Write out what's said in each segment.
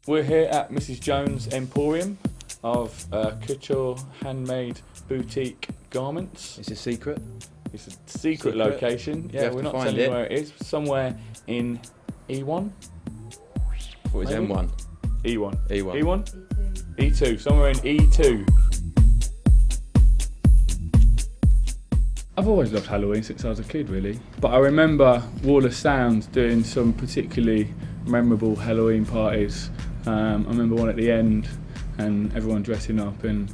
We're here at Mrs. Jones' Emporium of couture handmade boutique garments. It's a secret. It's a secret location. Yeah, we're not telling you where it is. Somewhere in E1. What is maybe? M1? E1. E1. E1? E2. Somewhere in E2. I've always loved Halloween since I was a kid, really. But I remember Wall of Sound doing some particularly memorable Halloween parties. I remember one at the end and everyone dressing up, and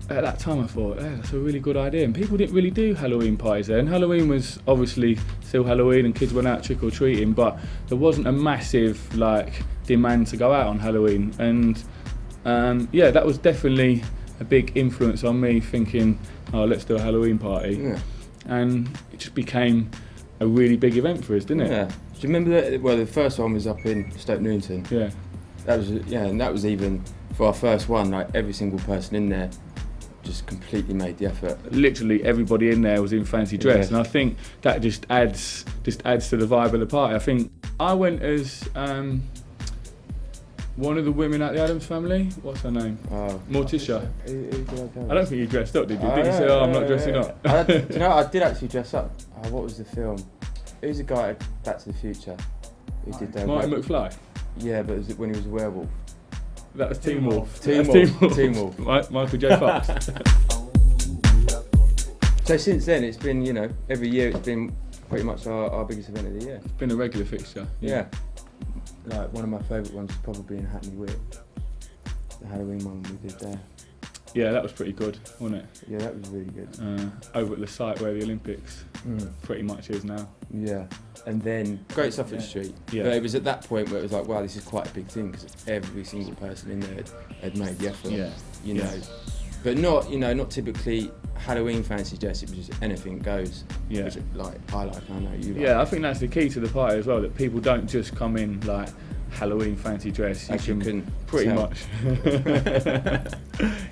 at that time I thought, hey, that's a really good idea. And people didn't really do Halloween parties then. Halloween was obviously still Halloween and kids went out trick-or-treating, but there wasn't a massive demand to go out on Halloween. And yeah, that was definitely a big influence on me thinking, oh, let's do a Halloween party. Yeah. And it just became a really big event for us, didn't it? Yeah. Do you remember that? Well, the first one was up in Stoke Newington. Yeah. That was, yeah, and that was even for our first one. Like every single person in there just completely made the effort. Literally everybody in there was in fancy dress, and I think that just adds to the vibe of the party. I think I went as one of the women at the Addams family. What's her name? Morticia. I don't think you dressed up, did you? Did you say, "Oh, I'm not dressing up"? Do you know, I did actually dress up. What was the film? It was a guy at Back to the Future who did that. Martin McFly. Yeah, but it was when he was a werewolf. That was Teen Wolf. Teen Wolf. Michael J. Fox. So since then, it's been, you know, every year it's been pretty much our biggest event of the year. It's been a regular fixture. Yeah. Like one of my favourite ones is probably in Hackney Wick. The Halloween one we did there. Yeah, that was pretty good, wasn't it? Yeah, that was really good. Over at the site where the Olympics pretty much is now. Yeah. And then Great Suffolk Street. Yeah. But it was at that point where it was like, wow, this is quite a big thing because every single person in there had made the effort. Yeah. You know. But not, you know, not typically Halloween fancy dress, it was just anything goes. Yeah. Which I know you like. Yeah, I think that's the key to the party as well, that people don't just come in like Halloween fancy dress. You can pretty much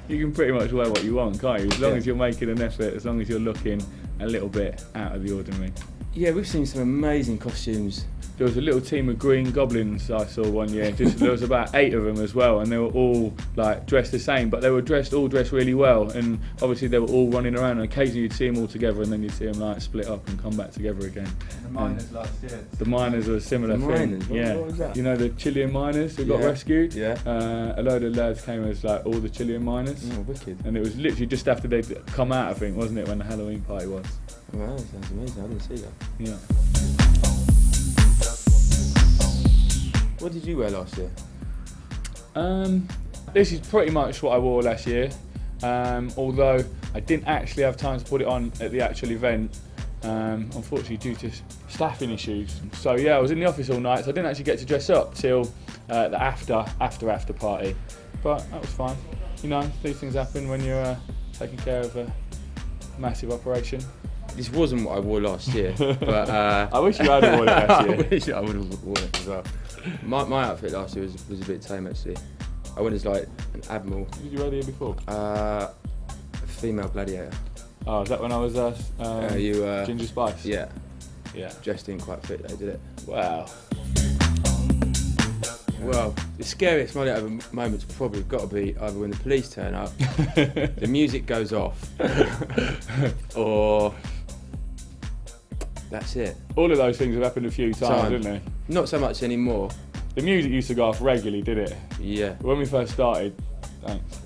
you can pretty much wear what you want, can't you? As long as you're making an effort, as long as you're looking a little bit out of the ordinary. Yeah, we've seen some amazing costumes. There was a little team of green goblins I saw one year. There was about 8 of them as well, and they were all like dressed the same, but they were all dressed really well. And obviously they were all running around, and occasionally you'd see them all together, and then you'd see them like split up and come back together again. The miners last year. The miners were a similar thing. What was that? You know the Chilean miners who got rescued? Yeah. A load of lads came as like all the Chilean miners. Oh, wicked. And it was literally just after they'd come out, I think, wasn't it, when the Halloween party was? Wow, that sounds amazing. I didn't see that. Yeah. What did you wear last year? This is pretty much what I wore last year, although I didn't actually have time to put it on at the actual event, unfortunately due to staffing issues. So yeah, I was in the office all night, so I didn't actually get to dress up till the after party, but that was fine. You know, these things happen when you're taking care of a massive operation. This wasn't what I wore last year, but I wish you had worn it last year. I wish I would have worn it as well. My outfit last year was a bit tame actually. I went as like an admiral. Did you wear the year before? A female gladiator. Oh, is that when I was Ginger Spice? Yeah. Yeah. Dressed in quite fit though, did it? Wow. Well, the scariest moment's probably got to be either when the police turn up, the music goes off, or that's it. All of those things have happened a few times, didn't they? Not so much anymore. The music used to go off regularly, did it? Yeah. When we first started, thanks.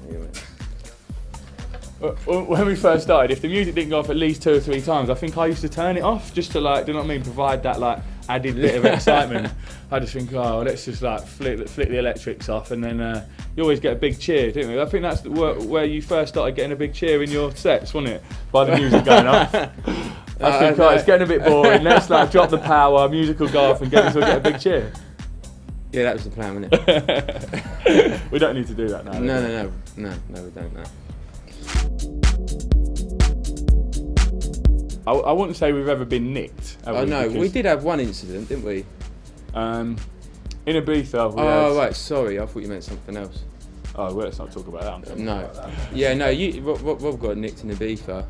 When we first started, if the music didn't go off at least 2 or 3 times, I think I used to turn it off just to like, do you know what I mean, provide that like added bit of excitement. I just think, oh, let's just like flick the electrics off, and then you always get a big cheer, don't you? I think that's where you first started getting a big cheer in your sets, wasn't it? By the music going off. I think, oh, it's getting a bit boring. Let's like drop the power, music will go off, and get a big cheer. Yeah, that was the plan, wasn't it? We don't need to do that now. No, we don't. No. I wouldn't say we've ever been nicked. Oh no, we did have one incident, didn't we? In Ibiza. Oh right, sorry, I thought you meant something else. Oh well, let's not talk about that. No. Yeah, no. Rob got nicked in Ibiza.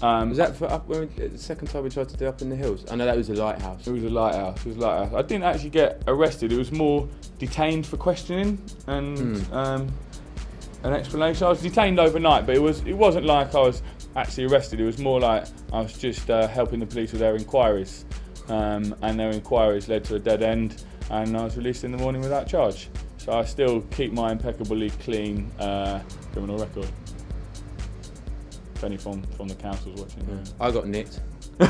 Was that for up when the second time we tried to do Up in the Hills? I know that was a lighthouse. It was a lighthouse. It was a lighthouse. I didn't actually get arrested. It was more detained for questioning and an explanation. I was detained overnight, but it wasn't like I was actually arrested. It was more like I was just helping the police with their inquiries, and their inquiries led to a dead end, and I was released in the morning without charge. So I still keep my impeccably clean criminal record. If any from the council's watching. Yeah. I got nicked. When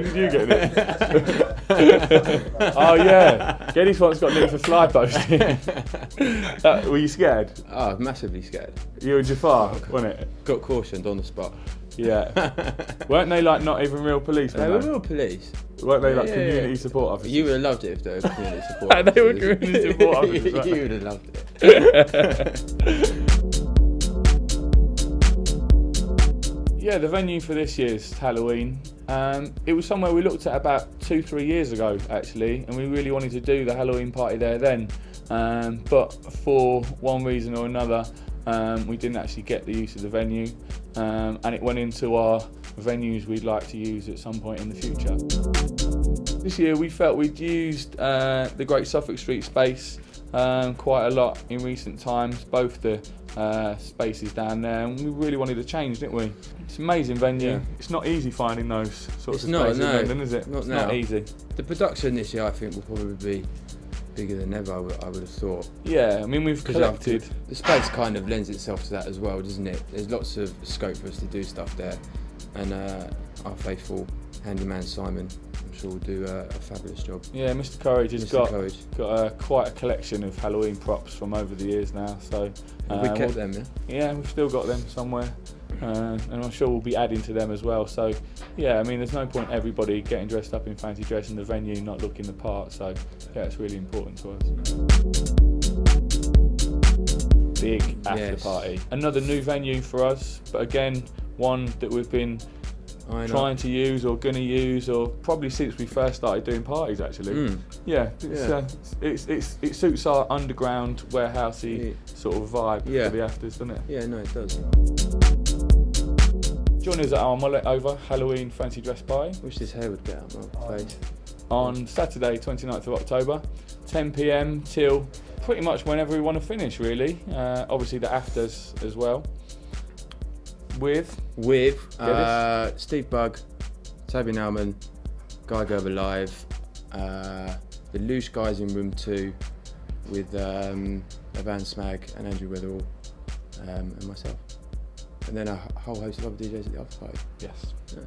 did you get nicked? Oh yeah, Geddes once got nicked for fly posting. Were you scared? Oh, massively scared. You and Jafar, wasn't it? Got cautioned on the spot. Yeah. Weren't they like not even real police? They were real police. Weren't they like community support officers? You would have loved it if they were community support officers. They were community support officers. Right? You would have loved it. Yeah, the venue for this year's Halloween, it was somewhere we looked at about 2-3 years ago actually, and we really wanted to do the Halloween party there then, but for one reason or another we didn't actually get the use of the venue, and it went into our venues we'd like to use at some point in the future. This year we felt we'd used the Great Suffolk Street space quite a lot in recent times, both the spaces down there, and we really wanted to change, didn't we? It's an amazing venue. Yeah. It's not easy finding those sorts of spaces in London, is it? It's not easy. The production this year I think will probably be bigger than ever, I would have thought. Yeah, I mean we've collected. The space kind of lends itself to that as well, doesn't it? There's lots of scope for us to do stuff there, and our faithful handyman Simon, I'm sure will do a fabulous job. Yeah, Mr. Kurrage has got quite a collection of Halloween props from over the years now. So we kept them, yeah? Yeah, we've still got them somewhere, and I'm sure we'll be adding to them as well. So yeah, I mean there's no point everybody getting dressed up in fancy dress in the venue not looking the part. So yeah, it's really important to us. Big after party. Another new venue for us, but again one that we've been trying to use or going to use, or probably since we first started doing parties actually. Yeah, it suits our underground warehousey sort of vibe for the afters, doesn't it? Yeah, no, it does. Join us at our mulletover Halloween fancy dress party. Wish this hair would get out of my face. On Saturday 29th of October, 10 PM till pretty much whenever we want to finish really. Obviously the afters as well. With Steve Bugg, Toby Nauman, Guy Gerber live, the Loose Guys in room 2 with Evan Smag and Andrew Weatherall, and myself, and then a whole host of other DJs at the after party. Yes. Yeah.